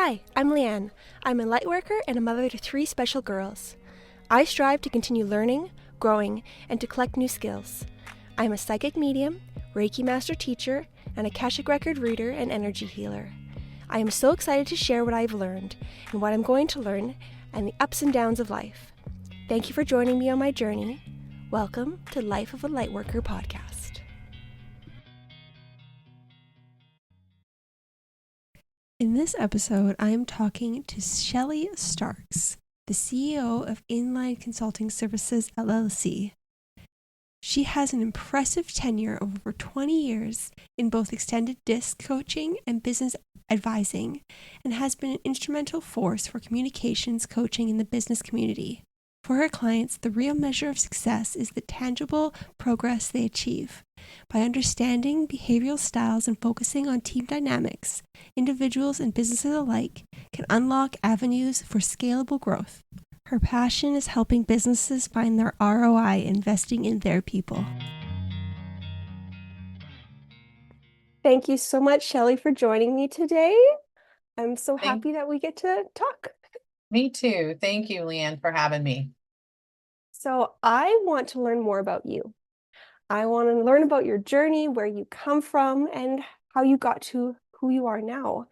Hi, I'm Leanne. I'm a lightworker and a mother to 3 special girls. I strive to continue learning, growing, and to collect new skills. I'm a psychic medium, Reiki master teacher, and Akashic record reader and energy healer. I am so excited to share what I've learned and what I'm going to learn and the ups and downs of life. Thank you for joining me on my journey. Welcome to Life of a Lightworker podcast. In this episode, I am talking to Shelly Starks, the CEO of Inline Consulting Services, LLC. She has an impressive tenure of over 20 years in both extended disc coaching and business advising, and has been an instrumental force for communications coaching in the business community. For her clients, the real measure of success is the tangible progress they achieve. By understanding behavioral styles and focusing on team dynamics, individuals and businesses alike can unlock avenues for scalable growth. Her passion is helping businesses find their ROI investing in their people. Thank you so much, Shelly, for joining me today. I'm so happy that we get to talk. Me too. Thank you, Leanne, for having me. So I want to learn more about you. I want to learn about your journey, where you come from, and how you got to who you are now.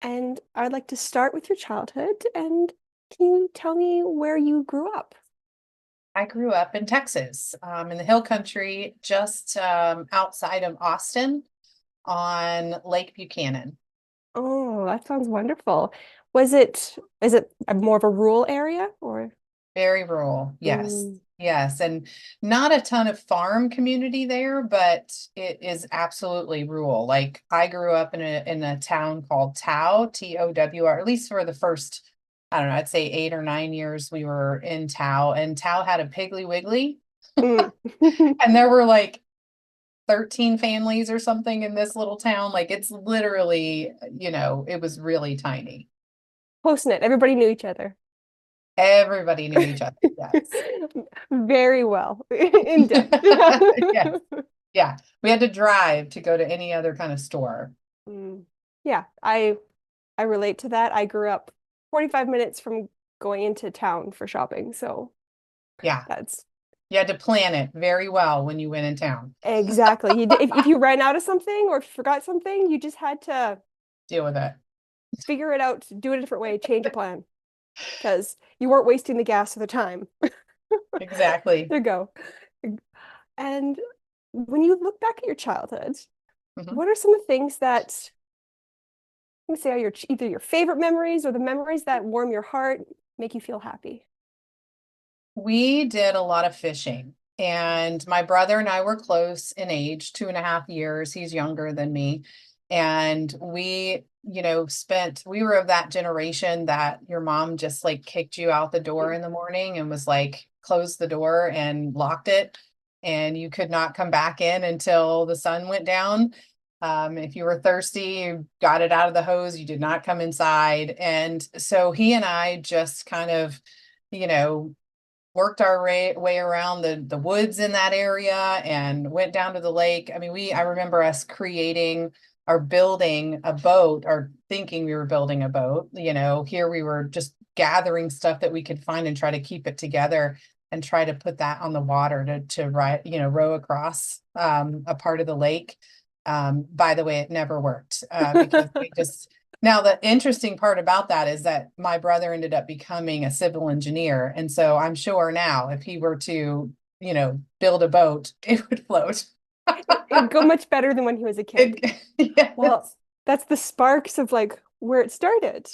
And I'd like to start with your childhood. And can you tell me where you grew up? I grew up in Texas, in the Hill Country, just outside of Austin on Lake Buchanan. Oh, that sounds wonderful. Is it more of a rural area or? Very rural. Yes. Mm. Yes. And not a ton of farm community there, but it is absolutely rural. Like I grew up in a town called Tow, Towr, at least for the first, I don't know, I'd say 8 or 9 years we were in Tow, and Tow had a Piggly Wiggly. Mm. And there were like 13 families or something in this little town. Like it's literally, it was really tiny. Close-knit. Everybody knew each other. Everybody knew each other. Yes. Very well. In depth. Yes. Yeah. We had to drive to go to any other kind of store. Yeah, I relate to that. I grew up 45 minutes from going into town for shopping. So Yeah. that's You had to plan it very well when you went in town. exactly. If you ran out of something or if you forgot something, you just had to Deal with it. figure it out, do it a different way, change your plan because you weren't wasting the gas or the time. Exactly. There you go. And when you look back at your childhood, what are some of the things that let me say are either your favorite memories or the memories that warm your heart, make you feel happy? We did a lot of fishing, and my brother and I were close in age, 2.5 years. He's younger than me. And we, we were of that generation that your mom just like kicked you out the door in the morning and was like, closed the door and locked it. And you could not come back in until the sun went down. If you were thirsty, you got it out of the hose, you did not come inside. And so he and I just kind of, you know, worked our way around the woods in that area and went down to the lake. I mean, I remember us creating or building a boat or thinking we were building a boat. Here we were just gathering stuff that we could find and try to keep it together and try to put that on the water to row across a part of the lake. By the way, it never worked because we just now, the interesting part about that is that my brother ended up becoming a civil engineer. And so I'm sure now if he were to, build a boat, it would float. It'd go much better than when he was a kid. Yes. Well, that's the sparks of like where it started.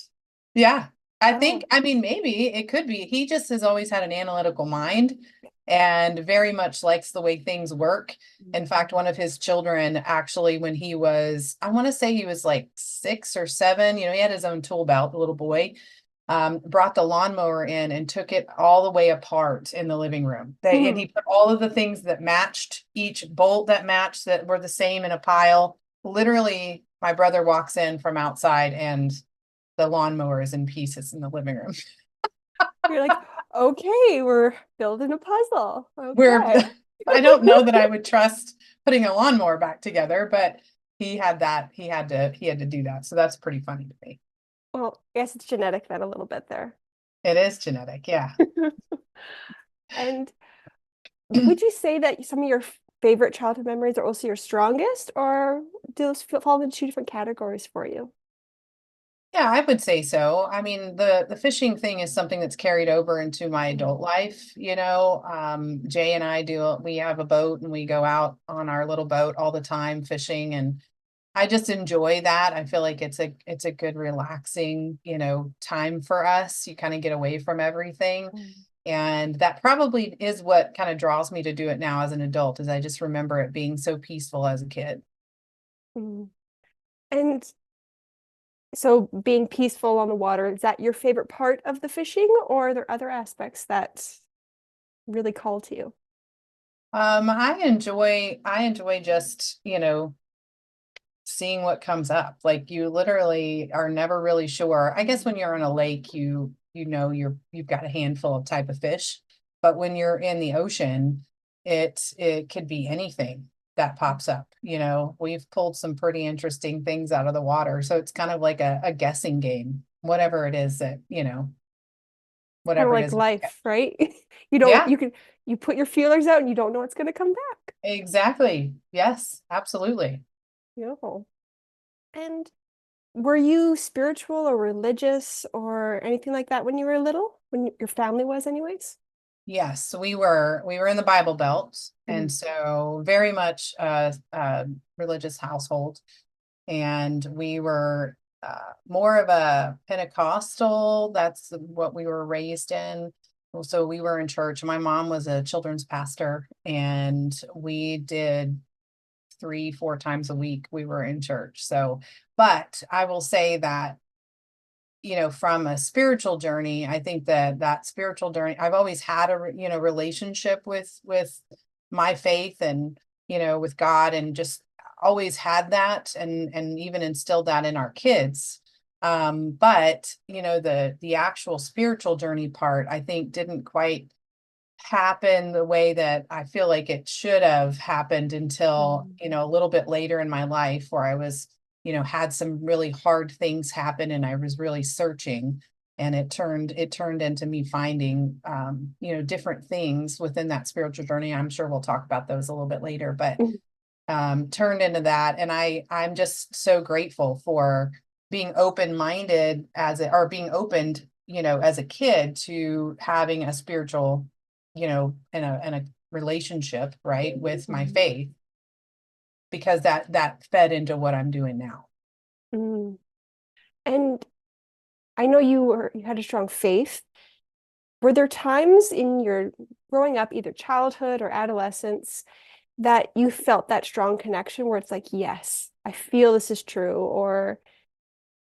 Yeah. I mean, maybe it could be. He just has always had an analytical mind and very much likes the way things work. In fact, one of his children actually, when he was, I want to say he was like 6 or 7, he had his own tool belt, the little boy, brought the lawnmower in and took it all the way apart in the living room. And he put all of the things that matched, each bolt that matched that were the same in a pile. Literally, my brother walks in from outside and the lawnmower is in pieces in the living room. You're like, okay, we're building a puzzle. Okay. I don't know that I would trust putting a lawnmower back together, but he had to do that. So that's pretty funny to me. Well, I guess it's genetic then a little bit there. It is genetic, yeah. And would you say that some of your favorite childhood memories are also your strongest, or do those fall into two different categories for you? Yeah, I would say so. I mean, the fishing thing is something that's carried over into my adult life, you know. Jay and I do, we have a boat and we go out on our little boat all the time fishing, and I just enjoy that. I feel like it's a good relaxing, you know, time for us. You kind of get away from everything. Mm. And that probably is what kind of draws me to do it now as an adult, is I just remember it being so peaceful as a kid. Mm. And so being peaceful on the water, is that your favorite part of the fishing, or are there other aspects that really call to you? I enjoy just, you know, seeing what comes up. Like you literally are never really sure. I guess when you're on a lake, you know you've got a handful of type of fish, but when you're in the ocean, it could be anything that pops up. You know, we've pulled some pretty interesting things out of the water. So it's kind of like a guessing game, whatever it is that, you know, Kind of whatever it like is. life, right? You don't, Yeah, you can, you put your feelers out and you don't know what's going to come back. exactly. Yes, absolutely. Beautiful. And were you spiritual or religious or anything like that when you were little? When your family was, anyways? Yes, we were in the Bible Belt, and Mhm. so very much a religious household, and we were more of a Pentecostal. That's what we were raised in. So we were in church. My mom was a children's pastor, and we did 3, 4 times a week we were in church. So, but I will say that, you know, from a spiritual journey, I think that that spiritual journey, I've always had a, you know, relationship with my faith and, you know, with God, and just always had that, and even instilled that in our kids. But you know, the actual spiritual journey part, I think didn't quite happen the way that I feel like it should have happened until, Mm. you know, a little bit later in my life, where I was, you know, had some really hard things happen and I was really searching, and it turned into me finding, you know, different things within that spiritual journey. I'm sure we'll talk about those a little bit later, but Mhm. turned into that. And I'm just so grateful for being open-minded or being opened, you know, as a kid, to having a spiritual, you know, in a relationship, right, with my Mhm. faith, because that fed into what I'm doing now. Mm. And I know you had a strong faith. Were there times in your growing up, either childhood or adolescence, that you felt that strong connection where it's like, yes, I feel this is true? Or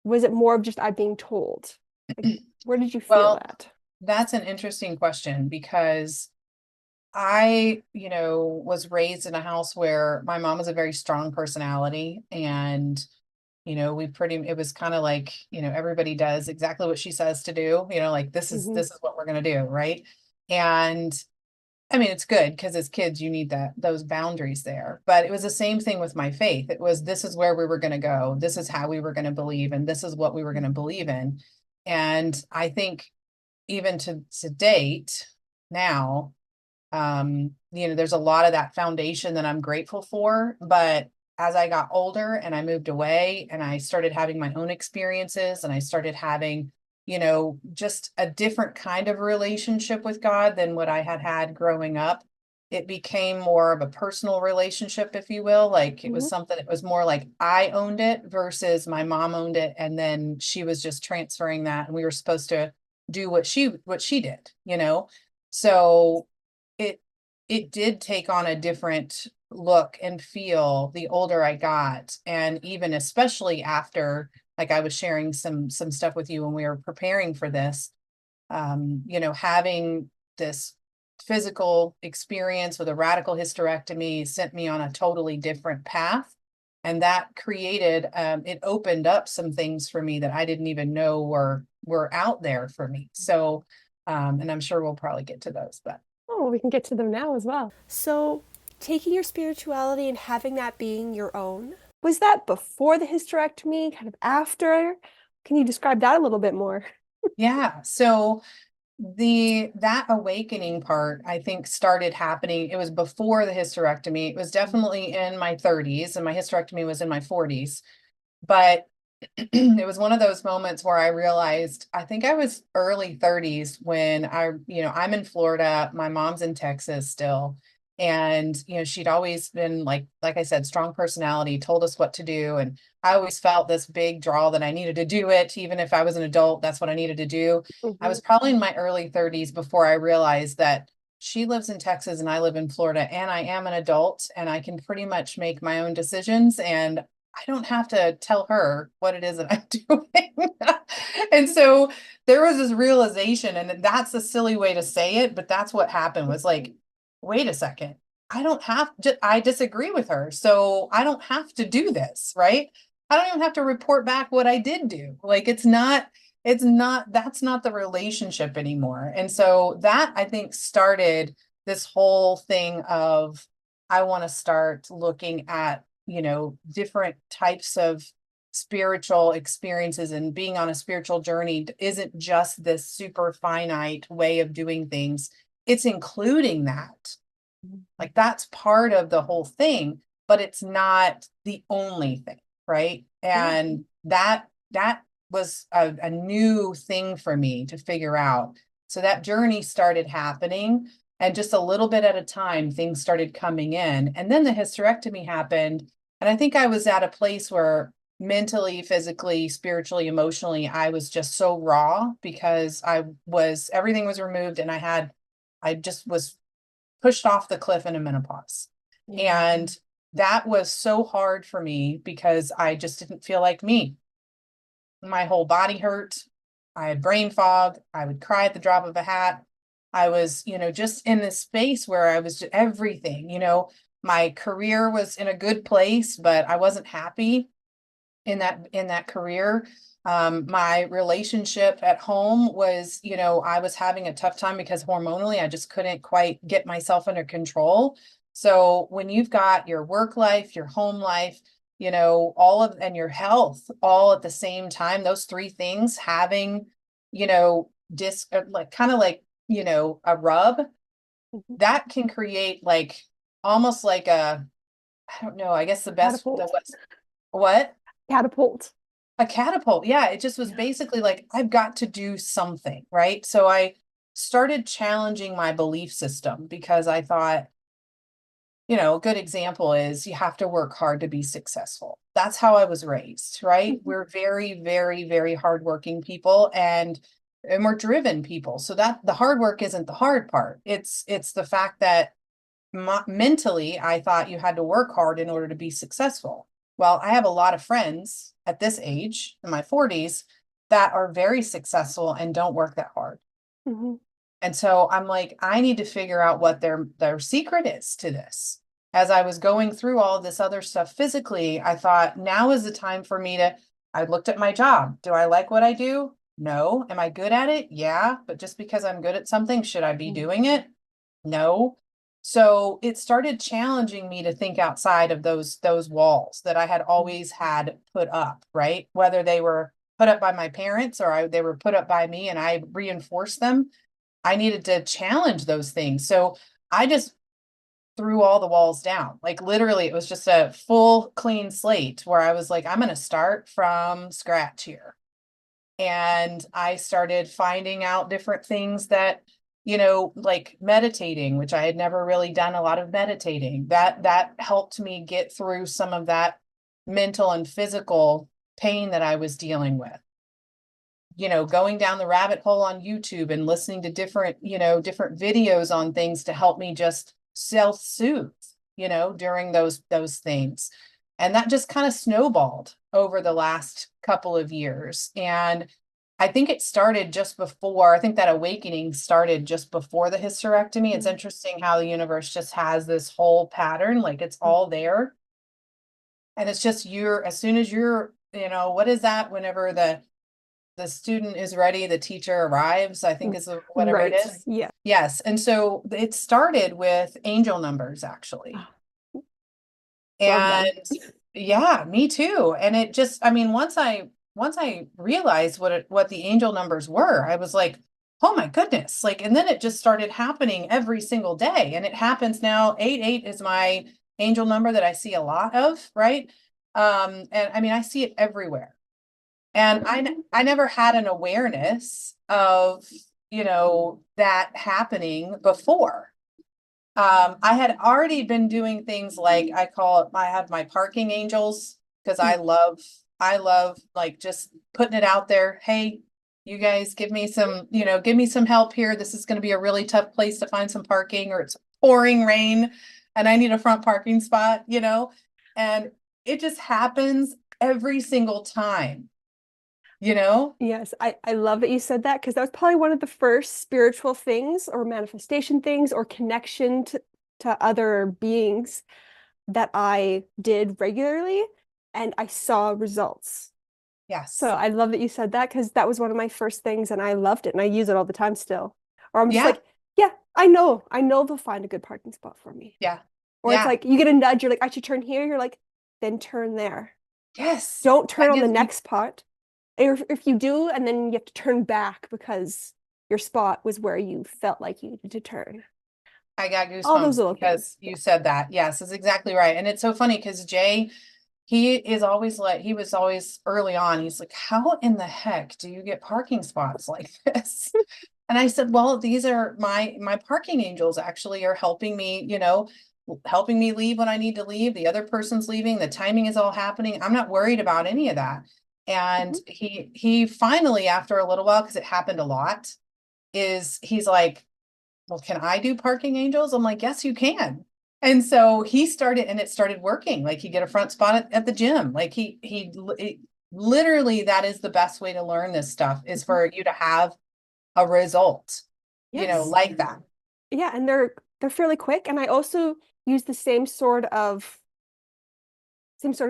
was it more of just I being told? Like, where did you feel Well, that? that's an interesting question, because I, you know, was raised in a house where my mom was a very strong personality, and you know, it was kind of like, you know, everybody does exactly what she says to do, you know, like Hmm. this is what we're going to do, right? And I mean, it's good because as kids you need those boundaries there. But it was the same thing with my faith. It was, this is where we were going to go, this is how we were going to believe, and this is what we were going to believe in. And I think even to date now, you know, there's a lot of that foundation that I'm grateful for. But as I got older and I moved away and I started having my own experiences, and I started having, you know, just a different kind of relationship with God than what I had had growing up, it became more of a personal relationship, if you will. Like it was Hmm. something that was more like I owned it versus my mom owned it. And then she was just transferring that, and we were supposed to do what she did, you know? So it it did take on a different look and feel the older I got. And even especially after, like I was sharing some stuff with you when we were preparing for this, you know, having this physical experience with a radical hysterectomy sent me on a totally different path. And that created, it opened up some things for me that I didn't even know were out there for me. So, and I'm sure we'll probably get to those, but Oh, we can get to them now as well. So, taking your spirituality and having that being your own, was that before the hysterectomy, kind of after? Can you describe that a little bit more? Yeah. So that awakening part, I think, started happening. It was before the hysterectomy. It was definitely in my 30s, and my hysterectomy was in my 40s. But it was one of those moments where I realized, I think I was early 30s when I'm in Florida, my mom's in Texas still. And, she'd always been like I said, strong personality, told us what to do. And I always felt this big draw that I needed to do it. Even if I was an adult, that's what I needed to do. I Hmm. was probably in my early 30s before I realized that she lives in Texas and I live in Florida, and I am an adult and I can pretty much make my own decisions. And I don't have to tell her what it is that I'm doing. And so there was this realization, and that's a silly way to say it, but that's what happened was like, wait a second, I don't have to, I disagree with her. So I don't have to do this, right? I don't even have to report back what I did do. Like that's not the relationship anymore. And so that, I think, started this whole thing of, I want to start looking at, different types of spiritual experiences, and being on a spiritual journey isn't just this super finite way of doing things. It's including that. Like that's part of the whole thing, but it's not the only thing, right? Yeah. And that was a new thing for me to figure out. So that journey started happening, and just a little bit at a time, things started coming in. And then the hysterectomy happened. And I think I was at a place where mentally, physically, spiritually, emotionally, I was just so raw because everything was removed, and I just was pushed off the cliff into menopause. Yeah. And that was so hard for me because I just didn't feel like me. My whole body hurt. I had brain fog. I would cry at the drop of a hat. I was, just in this space where I was just everything, my career was in a good place, but I wasn't happy in that career. My relationship at home was, I was having a tough time because hormonally I just couldn't quite get myself under control. So when you've got your work life, your home life, and your health all at the same time, those three things having, like kind of like, a rub, Mhm. that can create like almost like I don't know, I guess the Catapult. what's what? Catapult. A catapult. Yeah, it just was Yeah. basically like, I've got to do something, right? So I started challenging my belief system because I thought, a good example is you have to work hard to be successful. That's how I was raised, right? Mhm. We're very, very, very hardworking people, and we're driven people. So that the hard work isn't the hard part. It's the fact that mentally, I thought you had to work hard in order to be successful. Well, I have a lot of friends at this age, in my 40s, that are very successful and don't work that hard. Mhm. And so I'm like, I need to figure out what their secret is to this. As I was going through all of this other stuff physically, I thought now is the time for me to, I looked at my job. Do I like what I do? No. Am I good at it? Yeah. But just because I'm good at something, should I be doing it? No. So it started challenging me to think outside of those walls that I had always had put up, right? Whether they were put up by my parents or they were put up by me and I reinforced them. I needed to challenge those things. So I just threw all the walls down. Like literally, it was just a full clean slate where I was like, I'm going to start from scratch here. And I started finding out different things that, like meditating, which I had never really done a lot of meditating. That helped me get through some of that mental and physical pain that I was dealing with. Going down the rabbit hole on YouTube and listening to different videos on things to help me just self-soothe, during those things. And that just kind of snowballed over the last couple of years. And I think I think that awakening started just before the hysterectomy. It's Mhm. interesting how the universe just has this whole pattern, like it's all there. And it's just as soon as you're, what is that? Whenever the student is ready, the teacher arrives, I think is whatever it Right. is. Yeah. Yes. And so it started with angel numbers, actually. Ah, love them. And yeah, me too. And it just, I mean, once I I realized what the angel numbers were, I was like, oh my goodness. Like, and then it just started happening every single day. And it happens now. 88 is my angel number that I see a lot of, right? And I mean, I see it everywhere. And I never had an awareness of, that happening before. I had already been doing things like I have my parking angels because I love like just putting it out there. Hey, you guys give me some help here. This is going to be a really tough place to find some parking, or it's pouring rain and I need a front parking spot. And it just happens every single time, you know? Yes, I love that you said that because that was probably one of the first spiritual things or manifestation things or connection to other beings that I did regularly and I saw results. So Yes. I love that you said that because that was one of my first things and I loved it and I use it all the time still. Or I'm just Yeah. like, yeah, I know they'll find a good parking spot for me. Yeah. Or it's Yeah. like you get a nudge, you're like, I should turn here. You're like, then turn there. Yes. Don't That turn on the gives me next spot. If you do, and then you have to turn back because your spot was where you felt like you needed to turn. I got All those goosebumps little things. because you said that. Yes, is exactly right. And it's so funny because Jay, he was always early on. He's like, how in the heck do you get parking spots like this? And I said, well, these are my parking angels actually are helping me, helping me leave when I need to leave. The other person's leaving. The timing is all happening. I'm not worried about any of that. And Mhm. he finally, after a little while, because it happened a lot, he's like, well, can I do parking angels? I'm like, yes, you can. And so he started, and it started working. Like he get a front spot at the gym. Like literally, that is the best way to learn this stuff is for you to have a result, Yes. like that. Yeah, and they're fairly quick. And I also use the same sort of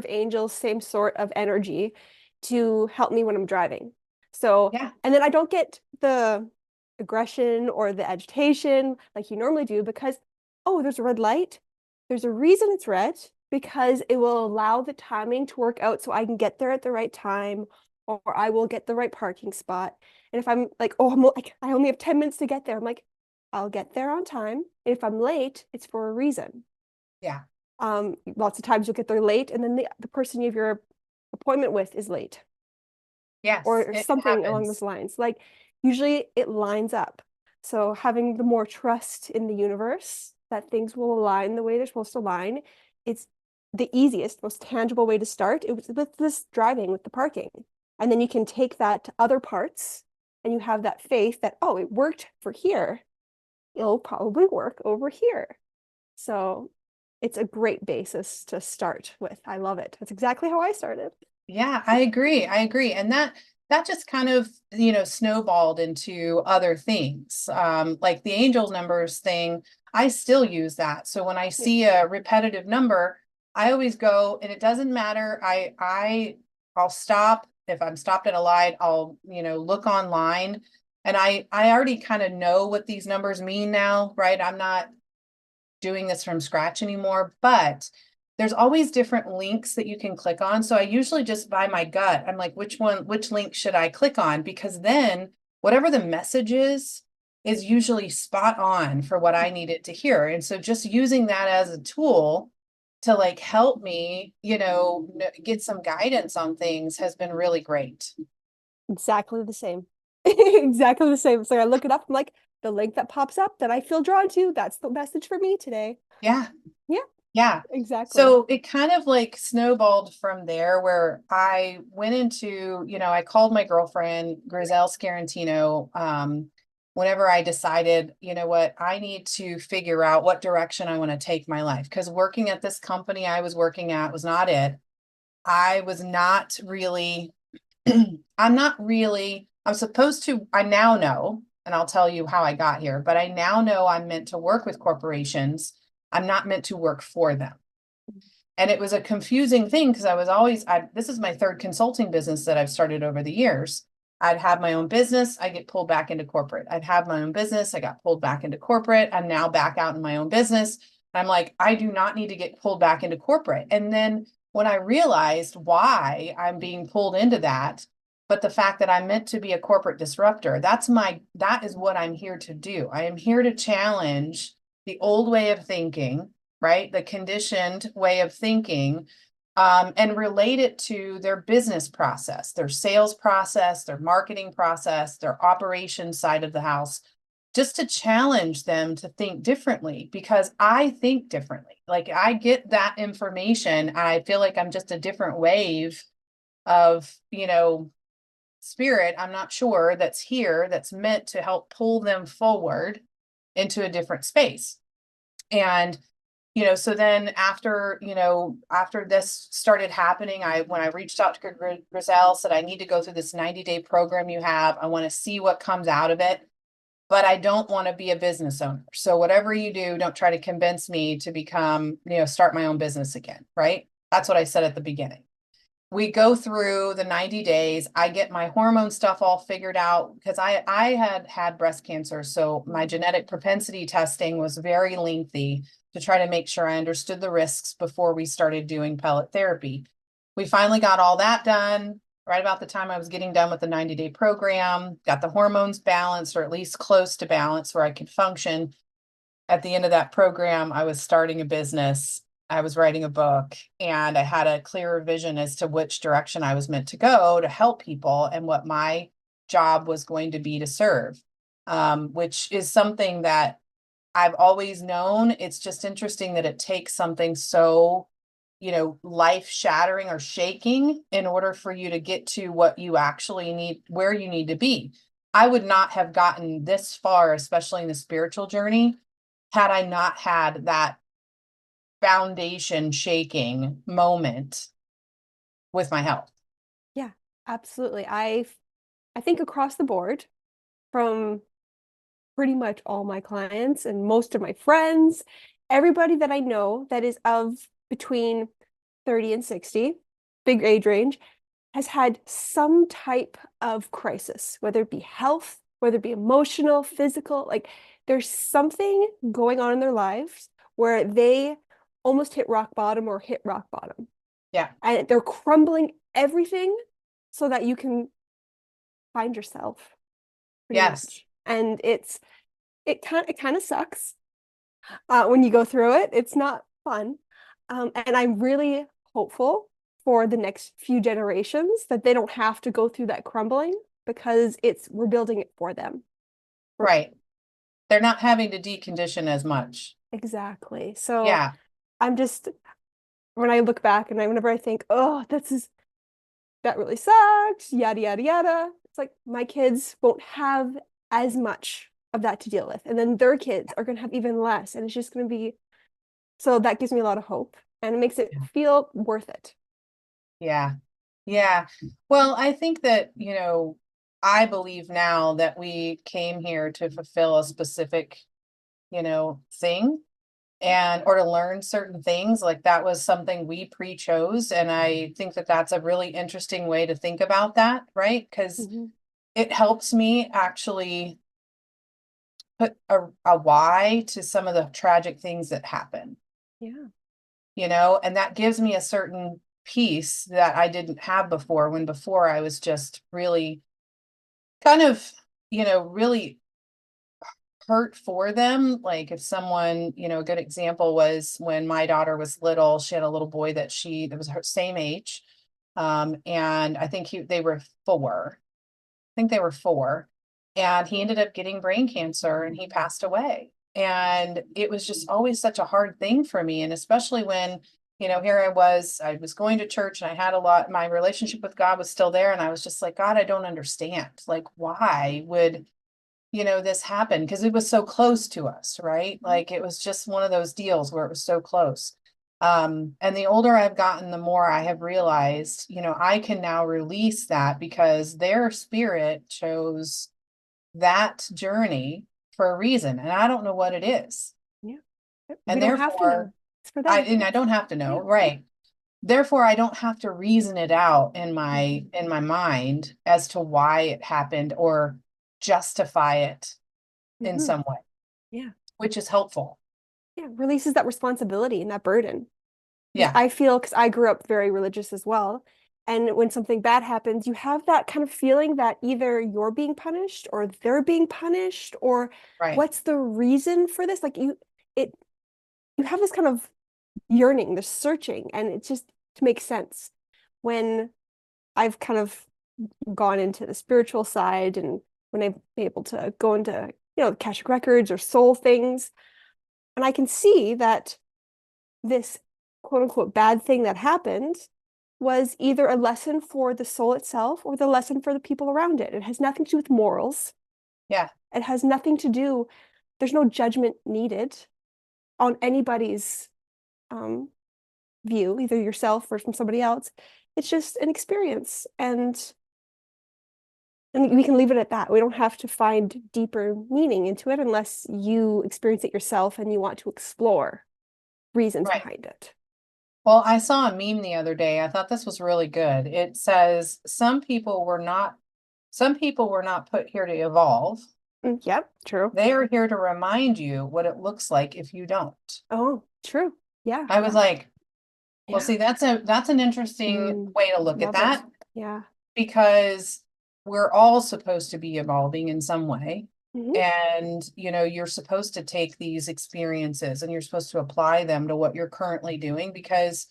angels, same sort of energy to help me when I'm driving. So, Yeah. and then I don't get the aggression or the agitation like you normally do because, oh, there's a red light. There's a reason it's red because it will allow the timing to work out so I can get there at the right time or I will get the right parking spot. And if I'm like, oh, I only have 10 minutes to get there, I'm like, I'll get there on time. If I'm late, it's for a reason. Yeah. Lots of times you'll get there late, and then the person you have your appointment with is late, Yes, or it something along those happens. lines. Like usually it lines up. So having the more trust in the universe that things will align the way they're supposed to align, it's the easiest, most tangible way to start. It was with this driving, with the parking. And then you can take that to other parts and you have that faith that, oh, it worked for here. It'll probably work over here. So it's a great basis to start with. I love it. That's exactly how I started. Yeah, I agree. I agree. And that just kind of, snowballed into other things. Like the angel numbers thing, I still use that. So when I Yeah. see a repetitive number, I always go, and it doesn't matter. I'll stop. If I'm stopped at a light, I'll, look online. And I already kind of know what these numbers mean now, right? I'm not doing this from scratch anymore, but there's always different links that you can click on. So I usually just by my gut, I'm like, which link should I click on? Because then whatever the message is usually spot on for what I needed to hear. And so just using that as a tool to like help me, get some guidance on things has been really great. Exactly the same. Exactly the same. So I look it up. I'm like, the link that pops up that I feel drawn to, that's the message for me today. Yeah. Yeah, Yeah. exactly. So it kind of like snowballed from there where I went into, I called my girlfriend, Grizel Scarantino, whenever I decided, you know what, I need to figure out what direction I want to take my life. Because working at this company I was working at was not it. I was not really, I'm supposed to, I now know, and I'll tell you how I got here, but I now know I'm meant to work with corporations. I'm not meant to work for them. And it was a confusing thing because this is my third consulting business that I've started over the years. I'd have my own business, I get pulled back into corporate. I'd have my own business, I got pulled back into corporate. I'm now back out in my own business. I'm like, I do not need to get pulled back into corporate. And then when I realized why I'm being pulled into that, but the fact that I'm meant to be a corporate disruptor, that is what I'm here to do. I am here to challenge the old way of thinking, right? The conditioned way of thinking, and relate it to their business process, their sales process, their marketing process, their operations side of the house, just to challenge them to think differently, because I think differently. Like, I get that information. I feel like I'm just a different wave of, spirit, I'm not sure, that's here, that's meant to help pull them forward into a different space. And so then after this started happening, when I reached out to Griselle, said, I need to go through this 90-day program you have. I want to see what comes out of it, but I don't want to be a business owner. So whatever you do, don't try to convince me to become, start my own business again. Right? That's what I said at the beginning. We go through the 90 days. I get my hormone stuff all figured out, because I had breast cancer. So my genetic propensity testing was very lengthy to try to make sure I understood the risks before we started doing pellet therapy. We finally got all that done right about the time I was getting done with the 90-day program, got the hormones balanced, or at least close to balance where I could function. At the end of that program, I was starting a business. I was writing a book, and I had a clearer vision as to which direction I was meant to go to help people, and what my job was going to be to serve, which is something that I've always known. It's just interesting that it takes something so, life shattering or shaking in order for you to get to what you actually need, where you need to be. I would not have gotten this far, especially in the spiritual journey, had I not had that foundation shaking moment with my health. Yeah, absolutely. I think across the board, from pretty much all my clients and most of my friends, everybody that I know that is of between 30 and 60, big age range, has had some type of crisis, whether it be health, whether it be emotional, physical. Like, there's something going on in their lives where they almost hit rock bottom or hit rock bottom. Yeah. And they're crumbling everything so that you can find yourself, pretty Yes. much. And it kind of sucks when you go through it. It's not fun. And I'm really hopeful for the next few generations that they don't have to go through that crumbling, because we're building it for them. Right. They're not having to decondition as much. Exactly. So Yeah. I'm just, when I look back and whenever I think, oh, that really sucked, yada, yada, yada, it's like my kids won't have as much of that to deal with. And then their kids are going to have even less. And it's just going to be, so that gives me a lot of hope, and it makes it feel worth it. Yeah. Yeah. Well, I think that, I believe now that we came here to fulfill a specific, thing, or to learn certain things. Like, that was something we pre-chose. And I think that that's a really interesting way to think about that, right? Because it helps me actually put a why to some of the tragic things that happen. Yeah. And that gives me a certain peace that I didn't have before, when before I was just really kind of, really hurt for them. Like, if someone, a good example was when my daughter was little, she had a little boy that was her same age. And I think they were 4. I think they were 4. And he ended up getting brain cancer, and he passed away. And it was just always such a hard thing for me. And especially when, here I was going to church, and I had my relationship with God was still there. And I was just like, God, I don't understand. Like, why would, this happen? Because it was so close to us, right? Like, it was just one of those deals where it was so close. And the older I've gotten, the more I have realized, I can now release that, because their spirit chose that journey for a reason, and I don't know what it is. Yeah. And We don't have to know. therefore, It's for them. I don't have to know, Yeah. right? Therefore, I don't have to reason it out in my mind as to why it happened, or justify it in some way. Yeah. Which is helpful. Yeah. Releases that responsibility and that burden. Yeah. I feel, because I grew up very religious as well, And when something bad happens, you have that kind of feeling that either you're being punished or they're being punished, or Right. what's the reason for this? Like you have this kind of yearning, this searching, and it's just to make sense. When I've kind of gone into the spiritual side, and when I've been able to go into, Akashic records or soul things, and I can see that this quote unquote bad thing that happened was either a lesson for the soul itself or the lesson for the people around it. It has nothing to do with morals. Yeah. It has nothing to do, there's no judgment needed on anybody's view, either yourself or from somebody else. It's just an experience, and we can leave it at that. We don't have to find deeper meaning into it unless you experience it yourself and you want to explore reasons Right. behind it. Well, I saw a meme the other day. I thought this was really good. It says some people were not put here to evolve. Yep, true. They are here to remind you what it looks like if you don't. Oh, true. Yeah. I was like, well, Yeah. see, that's an interesting way to look at Love that, it. Yeah. because we're all supposed to be evolving in some way. Mhm. And, you're supposed to take these experiences and you're supposed to apply them to what you're currently doing, because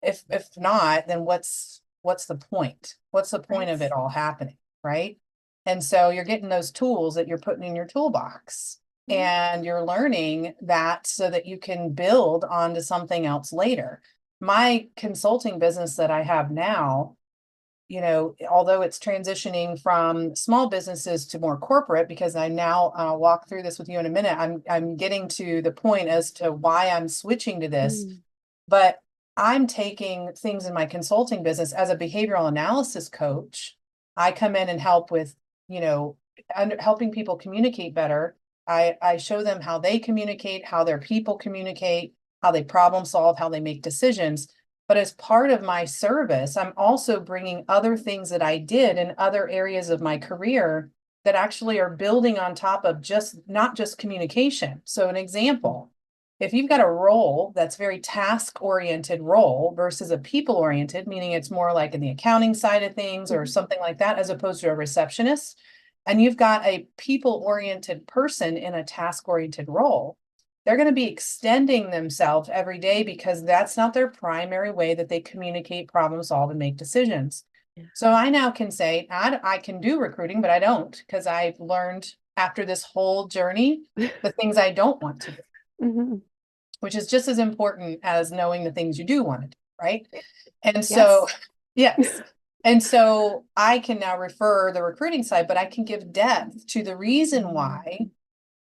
if not, then what's the point? What's the point of Right. it all happening, right? And so you're getting those tools that you're putting in your toolbox, Mhm. and you're learning that so that you can build onto something else later. My consulting business that I have now, although it's transitioning from small businesses to more corporate, because I now walk through this with you in a minute. I'm getting to the point as to why I'm switching to this, but I'm taking things in my consulting business as a behavioral analysis coach. I come in and help with, helping people communicate better. I show them how they communicate, how their people communicate, how they problem solve, how they make decisions. But as part of my service, I'm also bringing other things that I did in other areas of my career that actually are building on top of not just communication. So an example, if you've got a role that's very task-oriented role versus a people-oriented, meaning it's more like in the accounting side of things or something like that, as opposed to a receptionist, and you've got a people-oriented person in a task-oriented role, they're going to be extending themselves every day because that's not their primary way that they communicate, problem solve, and make decisions. Yeah. So I now can say, I can do recruiting, but I don't, because I've learned after this whole journey the things I don't want to do, which is just as important as knowing the things you do want to do, right? And so, yes. And so I can now refer the recruiting side, but I can give depth to the reason why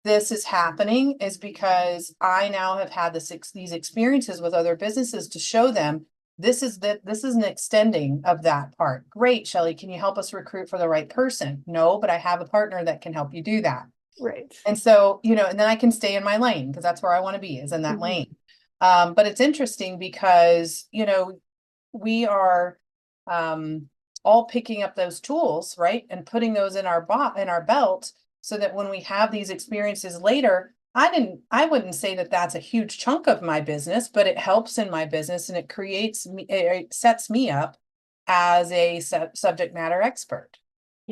this is happening is because I now have had these experiences with other businesses to show them this is an extending of that part. Great, Shelly, can you help us recruit for the right person? No, but I have a partner that can help you do that. Right. And so, and then I can stay in my lane because that's where I want to be, is in that lane. But it's interesting because, we are all picking up those tools, right? And putting those in our belt, so that when we have these experiences later, I wouldn't say that that's a huge chunk of my business, but it helps in my business, and it sets me up as a subject matter expert,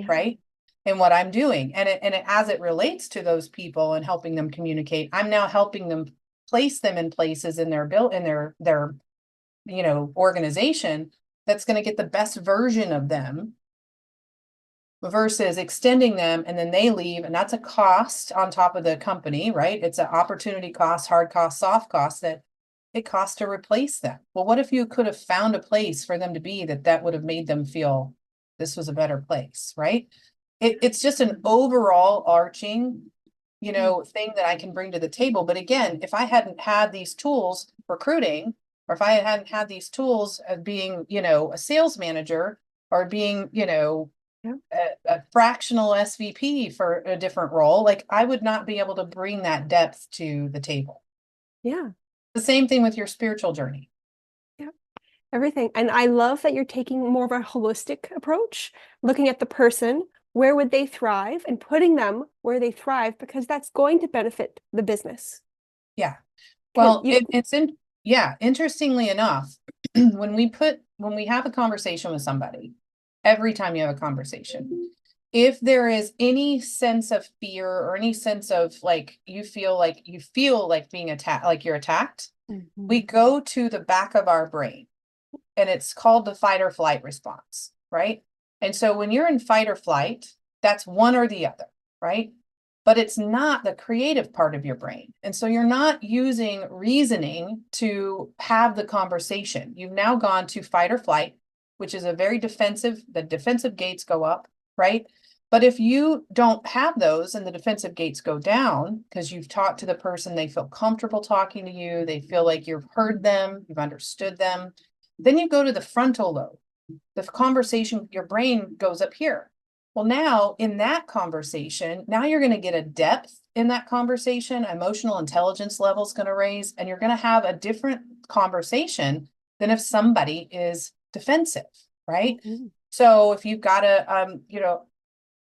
right? In what I'm doing. And as it relates to those people and helping them communicate, I'm now helping them place them in places in their organization that's going to get the best version of them, versus extending them and then they leave, and that's a cost on top of the company, right? It's an opportunity cost, hard cost, soft cost that it costs to replace them. Well, what if you could have found a place for them to be that would have made them feel this was a better place, right? It's just an overall arching, thing that I can bring to the table. But again, if I hadn't had these tools recruiting, or if I hadn't had these tools of being, a sales manager, or being, a fractional SVP for a different role, like I would not be able to bring that depth to the table. Yeah. The same thing with your spiritual journey. Yeah. Everything. And I love that you're taking more of a holistic approach, looking at the person, where would they thrive, and putting them where they thrive, because that's going to benefit the business. Yeah. Well, interestingly enough, when we have a conversation with somebody, every time you have a conversation, if there is any sense of fear or any sense of like you feel like being attacked, like you're attacked, we go to the back of our brain, and it's called the fight or flight response, right? And so when you're in fight or flight, that's one or the other, right? But it's not the creative part of your brain. And so you're not using reasoning to have the conversation. You've now gone to fight or flight, which is a very defensive, the defensive gates go up, right? But if you don't have those and the defensive gates go down because you've talked to the person, they feel comfortable talking to you, they feel like you've heard them, you've understood them, then you go to the frontal lobe. The conversation, your brain goes up here. Well, now in that conversation, now you're going to get a depth in that conversation, emotional intelligence level is going to raise, and you're going to have a different conversation than if somebody is defensive, right? So if you've got a,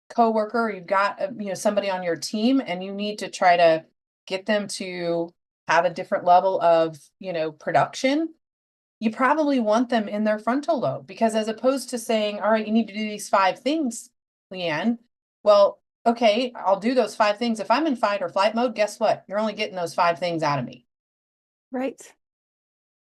coworker, or you've got, somebody on your team, and you need to try to get them to have a different level of, production, you probably want them in their frontal lobe, because as opposed to saying, all right, you need to do these 5 things, Leanne. Well, okay, I'll do those 5 things. If I'm in fight or flight mode, guess what? You're only getting those 5 things out of me. Right.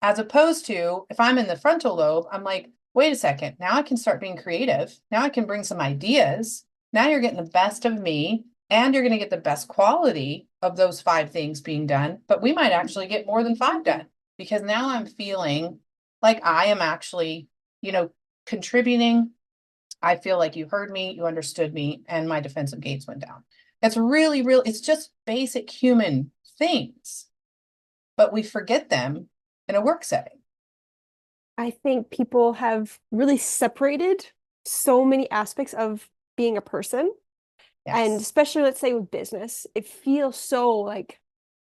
As opposed to if I'm in the frontal lobe, I'm like, wait a second, now I can start being creative. Now I can bring some ideas. Now you're getting the best of me, and you're going to get the best quality of those 5 things being done. But we might actually get more than 5 done, because now I'm feeling like I am actually, contributing. I feel like you heard me, you understood me, and my defensive gates went down. It's really, it's just basic human things, but we forget them in a work setting. I think people have really separated so many aspects of being a person. Yes. And especially, let's say with business, it feels so like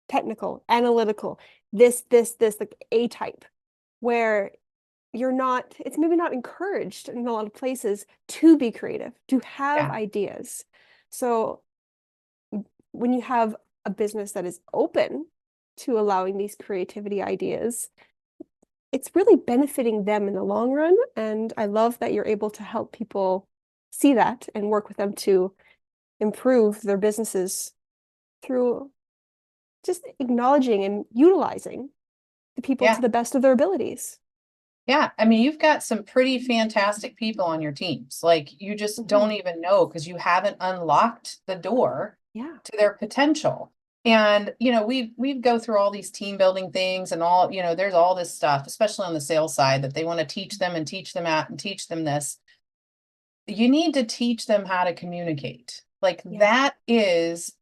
technical, analytical, this, like A type, where it's maybe not encouraged in a lot of places to be creative, to have ideas. So when you have a business that is open to allowing these creativity ideas, it's really benefiting them in the long run. And I love that you're able to help people see that and work with them to improve their businesses through just acknowledging and utilizing the people to the best of their abilities. Yeah. I mean, you've got some pretty fantastic people on your teams. Like, you just don't even know, because you haven't unlocked the door to their potential. And, we go through all these team building things and all, there's all this stuff, especially on the sales side, that they want to teach them and teach them and teach them this. You need to teach them how to communicate. Like, that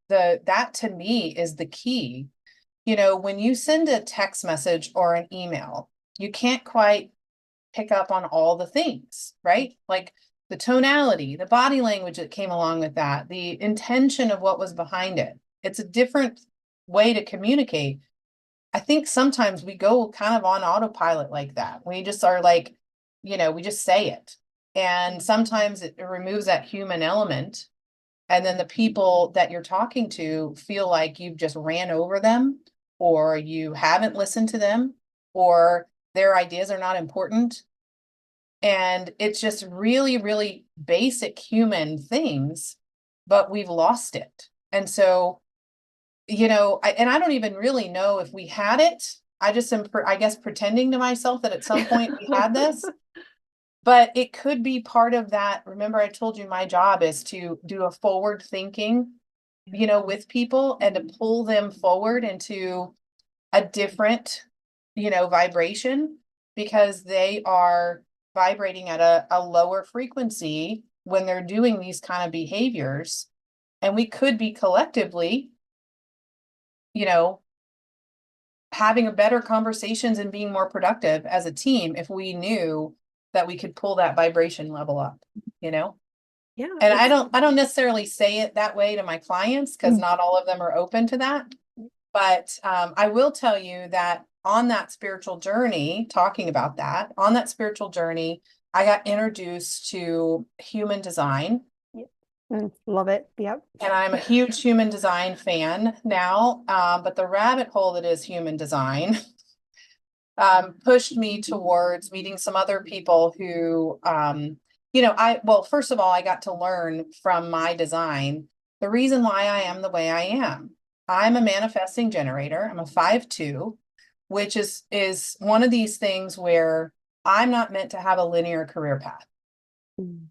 to me is the key. When you send a text message or an email, you can't quite pick up on all the things, right? Like the tonality, the body language that came along with that, the intention of what was behind it. It's a different way to communicate. I think sometimes we go kind of on autopilot like that. We just are like, we just say it. And sometimes it removes that human element. And then the people that you're talking to feel like you've just ran over them, or you haven't listened to them, or their ideas are not important. And it's just really, really basic human things, but we've lost it. And so, I don't even really know if we had it. I just am, I guess, pretending to myself that at some point we had this. But it could be part of that. Remember, I told you my job is to do a forward thinking, with people, and to pull them forward into a different, vibration, because they are vibrating at a lower frequency when they're doing these kind of behaviors. And we could be collectively, having a better conversations and being more productive as a team if we knew that we could pull that vibration level up, Yeah. And I don't necessarily say it that way to my clients, because not all of them are open to that. But I will tell you that on that spiritual journey, talking about that, on that spiritual journey, I got introduced to human design. Love it. Yep. And I'm a huge human design fan now. But the rabbit hole that is human design, pushed me towards meeting some other people who, well, first of all, I got to learn from my design the reason why I am the way I am. I'm a manifesting generator. I'm a 5-2, which is one of these things where I'm not meant to have a linear career path. Mm.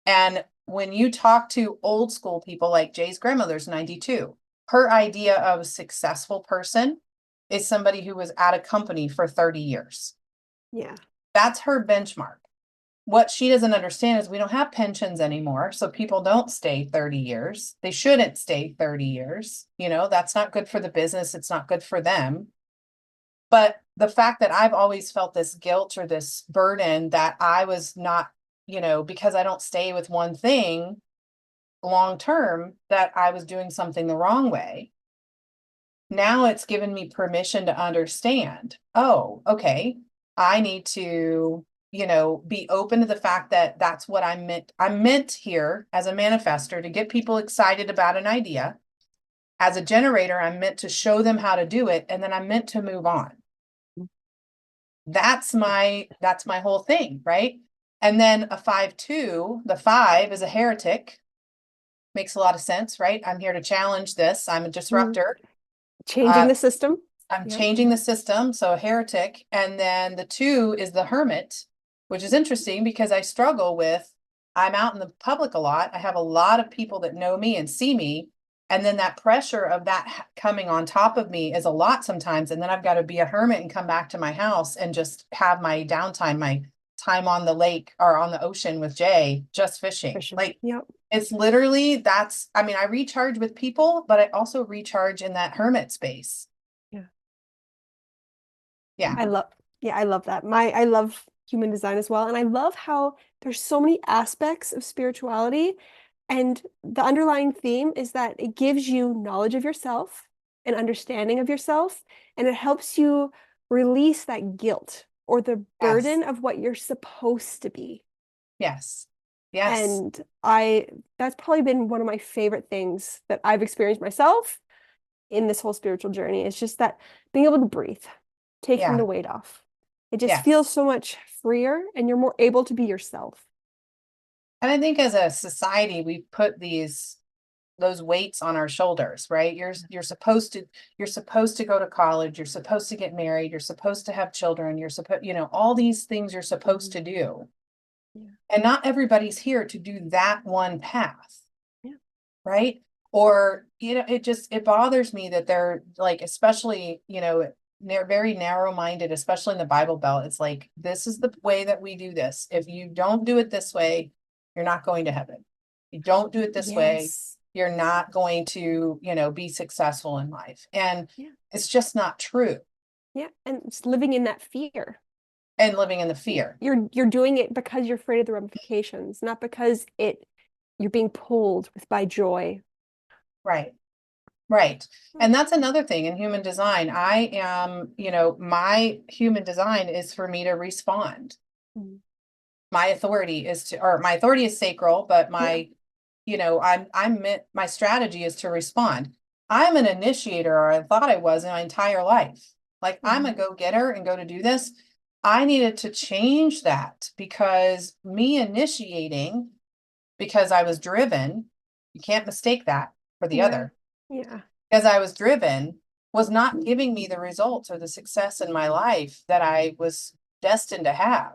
And when you talk to old school people, like Jay's grandmother's 92, her idea of a successful person is somebody who was at a company for 30 years. Yeah. That's her benchmark. What she doesn't understand is we don't have pensions anymore. So people don't stay 30 years. They shouldn't stay 30 years. That's not good for the business. It's not good for them. But the fact that I've always felt this guilt or this burden that I was not, because I don't stay with one thing long term, that I was doing something the wrong way. Now it's given me permission to understand, oh, okay, I need to, be open to the fact that that's what I'm meant here as a manifester to get people excited about an idea. As a generator, I'm meant to show them how to do it, and then I'm meant to move on. That's my whole thing, right? And then a 5-2, the 5 is a heretic. Makes a lot of sense, right? I'm here to challenge this. I'm a disruptor. Changing the system. I'm changing the system. So a heretic. And then the 2 is the hermit, which is interesting because I struggle with, I'm out in the public a lot. I have a lot of people that know me and see me. And then that pressure of that coming on top of me is a lot sometimes. And then I've got to be a hermit and come back to my house and just have my downtime, my time on the lake or on the ocean with Jay, just fishing. Like, it's literally, I recharge with people, but I also recharge in that hermit space. Yeah. I love that. I love human design as well. And I love how there's so many aspects of spirituality. And the underlying theme is that it gives you knowledge of yourself and understanding of yourself. And it helps you release that guilt or the burden of what you're supposed to be. Yes. And that's probably been one of my favorite things that I've experienced myself in this whole spiritual journey. It's just that being able to breathe, taking the weight off. It just feels so much freer and you're more able to be yourself. And I think as a society, we put those weights on our shoulders, right? You're supposed to go to college, you're supposed to get married, you're supposed to have children, you're supposed, all these things you're supposed to do. And not everybody's here to do that one path. Right? Or, it bothers me that they're like, especially, very narrow-minded, especially in the Bible Belt. It's like, this is the way that we do this. If you don't do it this way, you're not going to heaven. You don't do it this way, you're not going to, be successful in life. And it's just not true. Yeah. And it's living in that fear. And living in the fear. You're doing it because you're afraid of the ramifications, not because you're being pulled by joy. Right. And that's another thing in human design. I am, my human design is for me to respond. My authority is sacral, but my, my strategy is to respond. I'm an initiator, or I thought I was in my entire life. Like, I'm a go-getter and go to do this. I needed to change that because me initiating, because I was driven, you can't mistake that for the other. Yeah. Because I was driven, was not giving me the results or the success in my life that I was destined to have.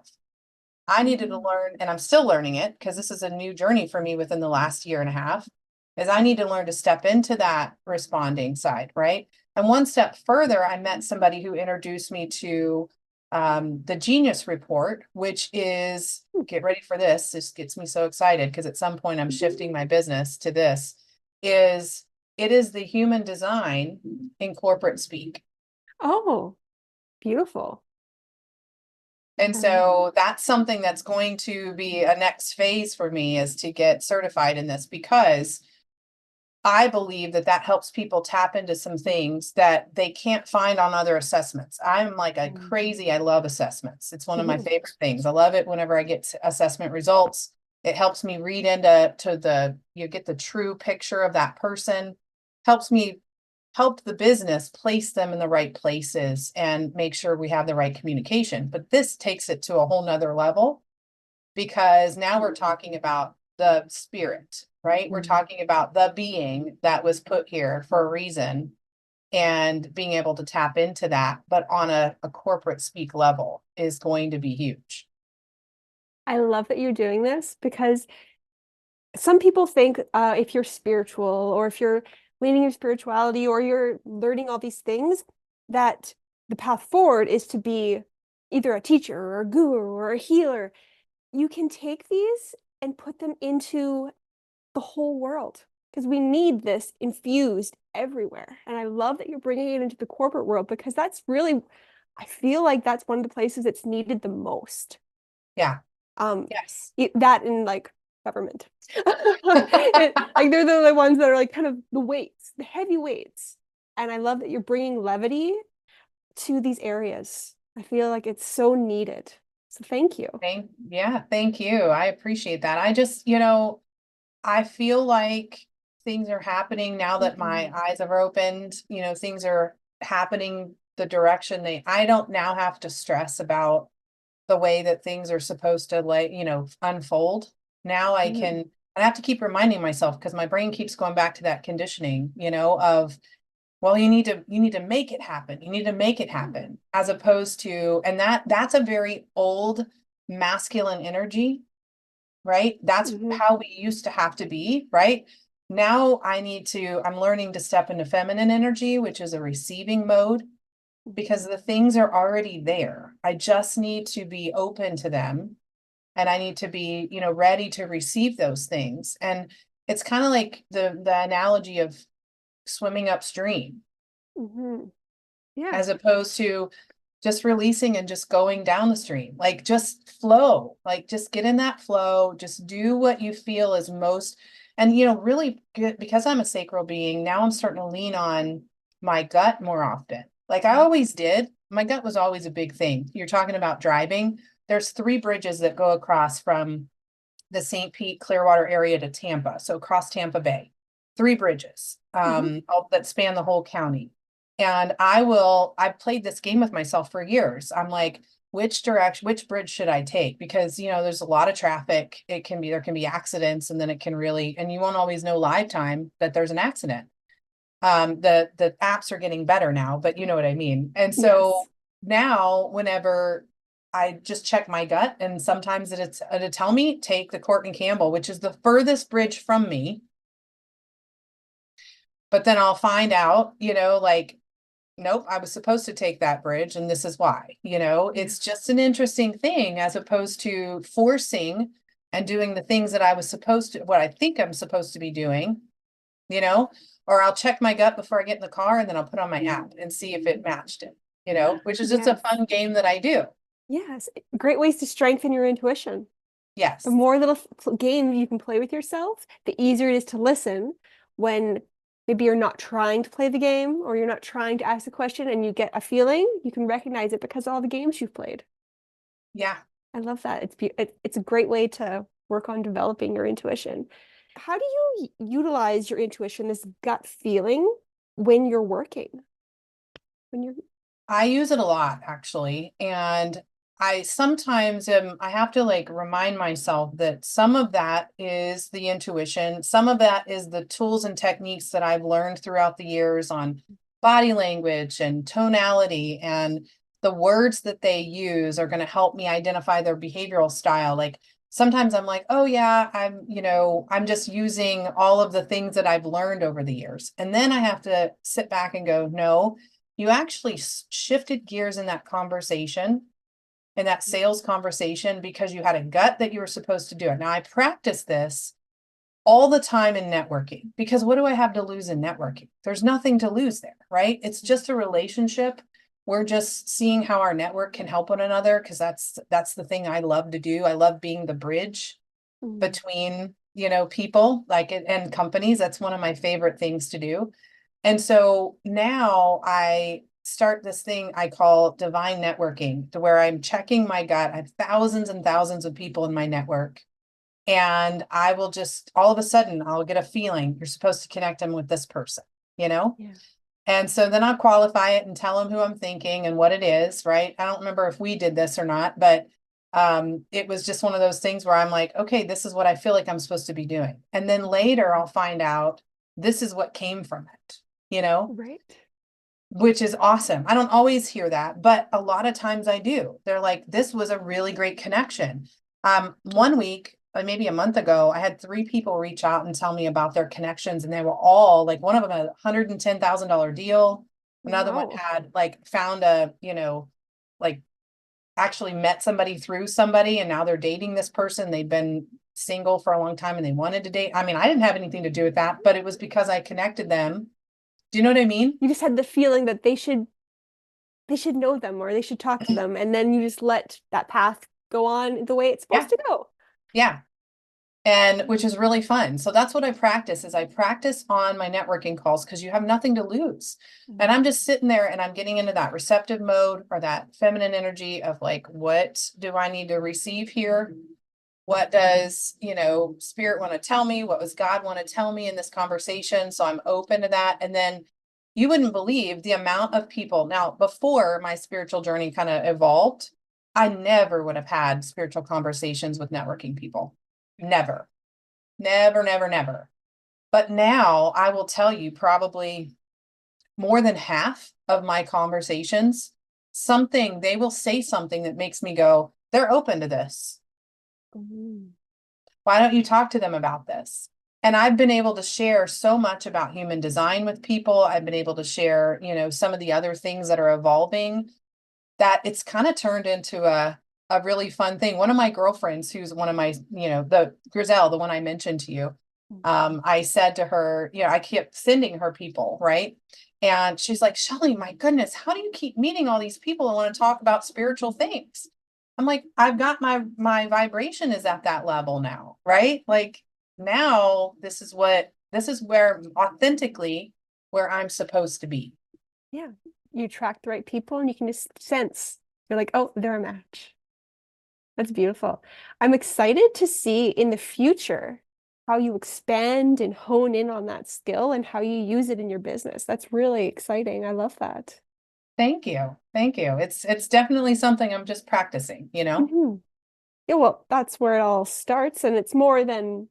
I needed to learn, and I'm still learning it because this is a new journey for me within the last year and a half, is I need to learn to step into that responding side, right? And one step further, I met somebody who introduced me to the Genius Report, which is, get ready for this. This gets me so excited because at some point I'm shifting my business to this, it is the human design in corporate speak. Oh, beautiful. And so that's something that's going to be a next phase for me, is to get certified in this, because I believe that helps people tap into some things that they can't find on other assessments. I'm like a crazy, I love assessments. It's one of my favorite things. I love it whenever I get assessment results. It helps me read into you get the true picture of that person, helps me help the business place them in the right places and make sure we have the right communication. But this takes it to a whole nother level, because now we're talking about the spirit, right? We're talking about the being that was put here for a reason, and being able to tap into that, but on a corporate speak level is going to be huge. I love that you're doing this, because some people think if you're spiritual, or if you're leaning your spirituality, or you're learning all these things, that the path forward is to be either a teacher or a guru or a healer. You can take these and put them into the whole world, because we need this infused everywhere. And I love that you're bringing it into the corporate world, because that's really, I feel like that's one of the places it's needed the most. Yeah. Um, Yes. that in like government. Like they're the ones that are like kind of the weights, the heavy weights. And I love that you're bringing levity to these areas. I feel like it's so needed. So thank you. Thank you. I appreciate that. I just, I feel like things are happening now that my eyes have opened, things are happening the direction I don't now have to stress about the way that things are supposed to unfold. Now I have to keep reminding myself, because my brain keeps going back to that conditioning, of, well, you need to make it happen. You need to make it happen, as opposed to, and that's a very old masculine energy, right? That's how we used to have to be, right? Now I'm learning to step into feminine energy, which is a receiving mode, because the things are already there. I just need to be open to them, and I need to be, ready to receive those things. And it's kind of like the analogy of swimming upstream, Yeah. as opposed to just releasing and just going down the stream. Like, just flow, like just get in that flow, just do what you feel is most. And really good, because I'm a sacral being, now I'm starting to lean on my gut more often. Like I always did. My gut was always a big thing. You're talking about driving. There's 3 bridges that go across from the St. Pete Clearwater area to Tampa. So across Tampa Bay, 3 bridges that span the whole county. And I've played this game with myself for years. I'm like, which bridge should I take? Because, there's a lot of traffic. There can be accidents, and then and you won't always know live time that there's an accident. The apps are getting better now, but you know what I mean? And so now whenever I just check my gut, and sometimes it'll tell me, take the Courtney Campbell, which is the furthest bridge from me. But then I'll find out, like, nope, I was supposed to take that bridge, and this is why. It's just an interesting thing, as opposed to forcing and doing the things that what I think I'm supposed to be doing, or I'll check my gut before I get in the car, and then I'll put on my app and see if it matched it, which is just a fun game that I do. Yes. Great ways to strengthen your intuition. Yes. The more little games you can play with yourself, the easier it is to listen when maybe you're not trying to play the game, or you're not trying to ask the question, and you get a feeling. You can recognize it because of all the games you've played. Yeah. I love that. It's a great way to work on developing your intuition. How do you utilize your intuition, this gut feeling, when you're working? I use it a lot, actually. And I sometimes I have to remind myself that some of that is the intuition. Some of that is the tools and techniques that I've learned throughout the years on body language and tonality, and the words that they use are going to help me identify their behavioral style. Like sometimes I'm like, oh yeah, I'm just using all of the things that I've learned over the years. And then I have to sit back and go, no, you actually shifted gears in that conversation, in that sales conversation, because you had a gut that you were supposed to do it. Now, I practice this all the time in networking, because what do I have to lose in networking? There's nothing to lose there, right? It's just a relationship. We're just seeing how our network can help one another, because that's the thing I love to do. I love being the bridge between, people and companies. That's one of my favorite things to do. And so now I start this thing I call divine networking, to where I'm checking my gut. I have thousands and thousands of people in my network. And I will just, all of a sudden, I'll get a feeling you're supposed to connect them with this person, Yeah. And so then I'll qualify it and tell them who I'm thinking and what it is, right? I don't remember if we did this or not, but it was just one of those things where I'm like, okay, this is what I feel like I'm supposed to be doing. And then later I'll find out this is what came from it, Right. which is awesome. I don't always hear that, but a lot of times I do. They're like, this was a really great connection. One week, maybe a month ago, I had 3 people reach out and tell me about their connections, and they were all like, one of them had a $110,000 deal. Another one Wow. had like found like actually met somebody through somebody, and now they're dating this person. They've been single for a long time and they wanted to date. I mean, I didn't have anything to do with that, but it was because I connected them. Do you know what I mean? You just had the feeling that they should know them or they should talk to them, and then you just let that path go on the way it's Yeah. supposed to go. Yeah. And which is really fun. So that's what I practice is I practice on my networking calls because you have nothing to lose. And I'm just sitting there and I'm getting into that receptive mode or that feminine energy of like, what do I need to receive here? What does, spirit want to tell me? What does God want to tell me in this conversation? So I'm open to that. And then you wouldn't believe the amount of people. Now, before my spiritual journey kind of evolved, I never would have had spiritual conversations with networking people. Never, never, never, never. But now I will tell you probably more than half of my conversations, they will say something that makes me go, they're open to this. Why don't you talk to them about this? And I've been able to share so much about human design with people. I've been able to share, some of the other things that are evolving, that it's kind of turned into a really fun thing. One of my girlfriends, who's one of my, the Grizel, the one I mentioned to you, I said to her, I kept sending her people, right? And she's like, Shelly, my goodness, how do you keep meeting all these people who want to talk about spiritual things? I'm like, I've got my vibration is at that level now, right? Like now this is where authentically where I'm supposed to be. Yeah. You attract the right people and you can just sense. You're like, oh, they're a match. That's beautiful. I'm excited to see in the future how you expand and hone in on that skill and how you use it in your business. That's really exciting. I love that. Thank you. Thank you. It's definitely something I'm just practicing, Yeah, well, that's where it all starts. And it's more than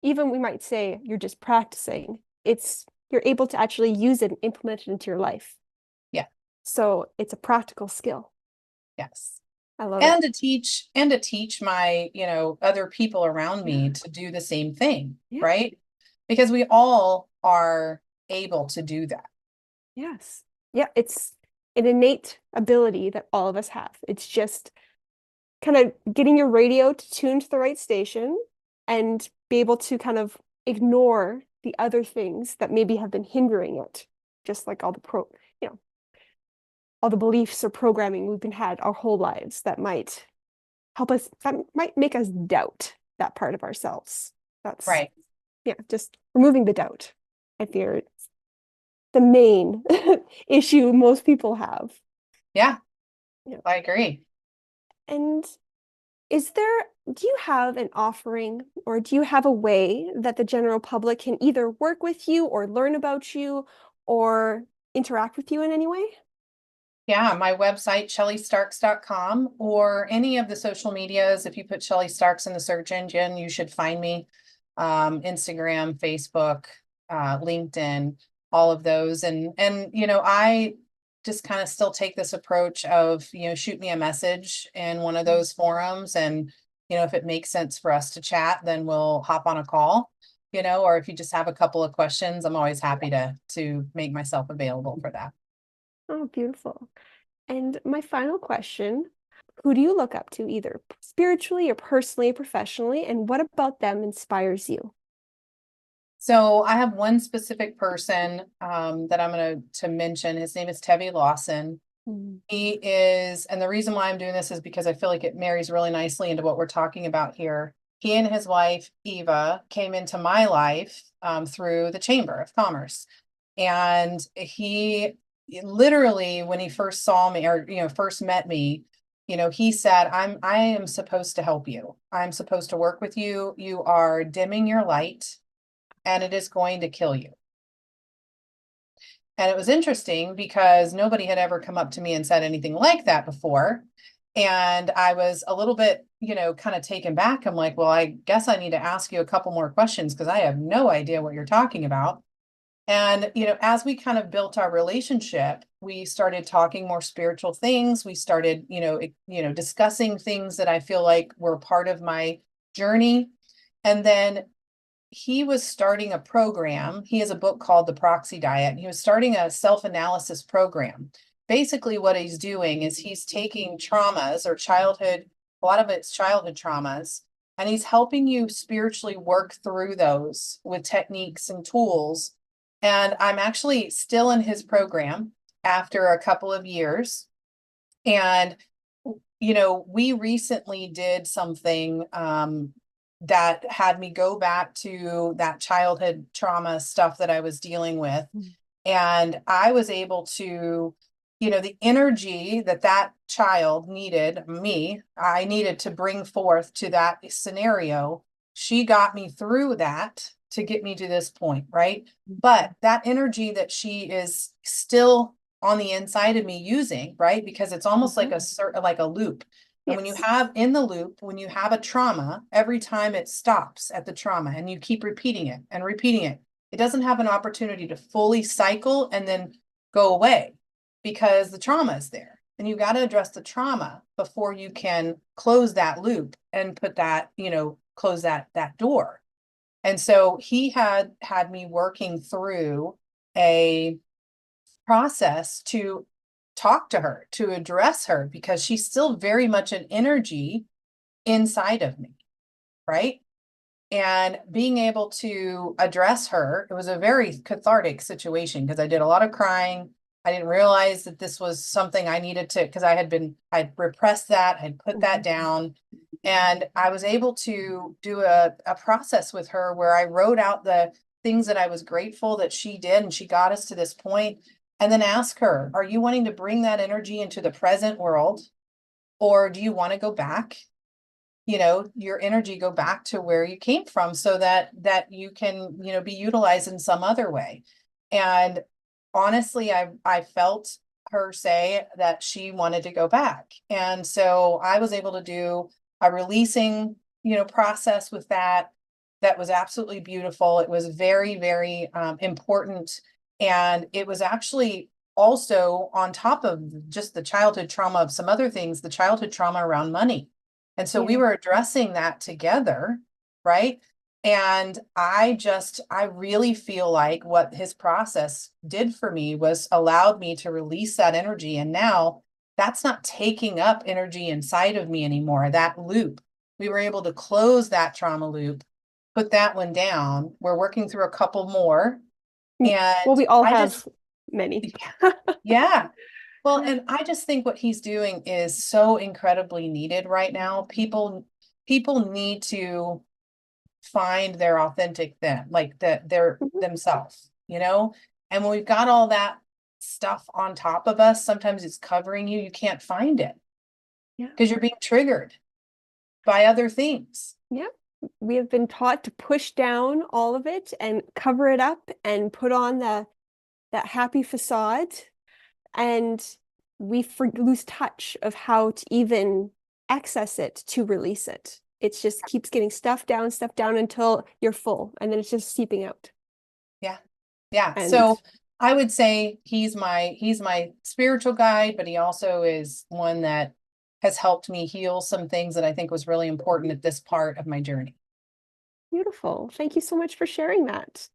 even we might say you're just practicing. You're able to actually use it and implement it into your life. Yeah. So it's a practical skill. Yes. I love And it. to teach my, other people around me to do the same thing, Yeah. right? Because we all are able to do that. Yes. Yeah, it's an innate ability that all of us have. It's just kind of getting your radio to tune to the right station and be able to kind of ignore the other things that maybe have been hindering it. Just like all the beliefs or programming we've been had our whole lives that might make us doubt that part of ourselves. That's Right. Yeah, just removing the doubt. I fear it's the main issue most people have. Yeah. Yeah. I agree. And do you have an offering or do you have a way that the general public can either work with you or learn about you or interact with you in any way? Yeah, my website, shellystarks.com, or any of the social medias. If you put Shelly Starks in the search engine, you should find me. Instagram, Facebook, LinkedIn, all of those. And I just kind of still take this approach of, shoot me a message in one of those forums. And, if it makes sense for us to chat, then we'll hop on a call, or if you just have a couple of questions, I'm always happy to make myself available for that. Oh, beautiful. And my final question, who do you look up to either spiritually or personally, professionally, and what about them inspires you? So I have one specific person that I'm going to mention. His name is Tevi Lawson. He is, and the reason why I'm doing this is because I feel like it marries really nicely into what we're talking about here. He and his wife, Eva, came into my life through the Chamber of Commerce. And he literally, when he first saw me or, first met me, he said, I am supposed to help you. I'm supposed to work with you. You are dimming your light and it is going to kill you. And it was interesting because nobody had ever come up to me and said anything like that before. And I was a little bit, kind of taken back. I'm like, well, I guess I need to ask you a couple more questions because I have no idea what you're talking about. And, as we kind of built our relationship, we started talking more spiritual things. We started, discussing things that I feel like were part of my journey. And then he was starting a program. He has a book called The Proxy Diet, and he was starting a self-analysis program. Basically, what he's doing is he's taking traumas or a lot of it's childhood traumas, and he's helping you spiritually work through those with techniques and tools. And I'm actually still in his program after a couple of years. And, we recently did something that had me go back to that childhood trauma stuff that I was dealing with. And I was able to, the energy that child needed, I needed to bring forth to that scenario. She got me through that to get me to this point, right? But that energy that she is still on the inside of me using, right? Because it's almost like a loop. And when you have in the loop, when you have a trauma, every time it stops at the trauma and you keep repeating it and repeating it, it doesn't have an opportunity to fully cycle and then go away because the trauma is there. And you got to address the trauma before you can close that loop and put that, close that door. And so he had me working through a process to talk to her, to address her, because she's still very much an energy inside of me, right? And being able to address her, it was a very cathartic situation because I did a lot of crying. I didn't realize that this was something I needed to, because I'd repressed that, I'd put that down. And I was able to do a process with her where I wrote out the things that I was grateful that she did, and she got us to this point. And then ask her, are you wanting to bring that energy into the present world? Or do you want to go back, your energy go back to where you came from so that you can, be utilized in some other way? And honestly, I felt her say that she wanted to go back. And so I was able to do a releasing, process with that. That was absolutely beautiful. It was very, very important. And it was actually also on top of just the childhood trauma of some other things, the childhood trauma around money. And so we were addressing that together, right? And I really feel like what his process did for me was allowed me to release that energy. And now that's not taking up energy inside of me anymore. That loop, we were able to close that trauma loop, put that one down. We're working through a couple more. And well, we all have many. Yeah. Well, and I just think what he's doing is so incredibly needed right now. People need to find their authentic them, like their themselves, And when we've got all that stuff on top of us, sometimes it's covering you. You can't find it because you're being triggered by other things. Yeah. We have been taught to push down all of it and cover it up and put on that happy facade. And we lose touch of how to even access it, to release it. It just keeps getting stuff down until you're full, and then it's just seeping out. Yeah. So I would say he's my spiritual guide, but he also is one that has helped me heal some things that I think was really important at this part of my journey. Beautiful. Thank you so much for sharing that.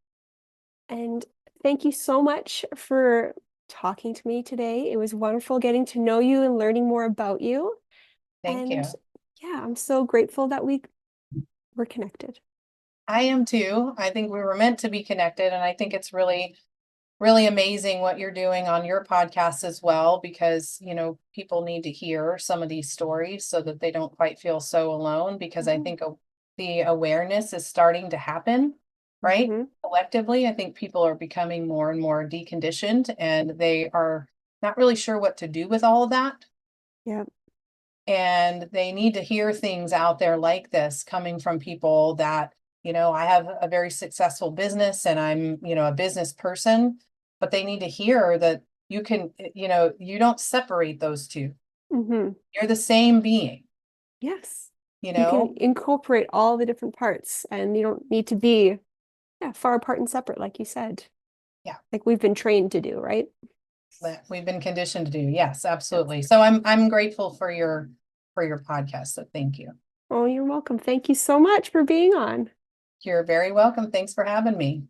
And thank you so much for talking to me today. It was wonderful getting to know you and learning more about you. Thank you. Yeah, I'm so grateful that we were connected. I am too. I think we were meant to be connected, and I think it's really, really amazing what you're doing on your podcast as well, because, people need to hear some of these stories so that they don't quite feel so alone, because I think the awareness is starting to happen, right? Collectively, I think people are becoming more and more deconditioned, and they are not really sure what to do with all of that. Yeah. And they need to hear things out there like this coming from people that, I have a very successful business, and I'm, a business person. but they need to hear that you can, you don't separate those two. Mm-hmm. You're the same being, Yes. you You can know? incorporate all the different parts, and you don't need to be, yeah, far apart and separate, like you said. Yeah. Like we've been trained to do, right? That we've been conditioned to do. Yes, Yes. absolutely. So I'm grateful for your podcast. So thank you. Oh, you're welcome. Thank you so much for being on. You're very welcome. Thanks for having me.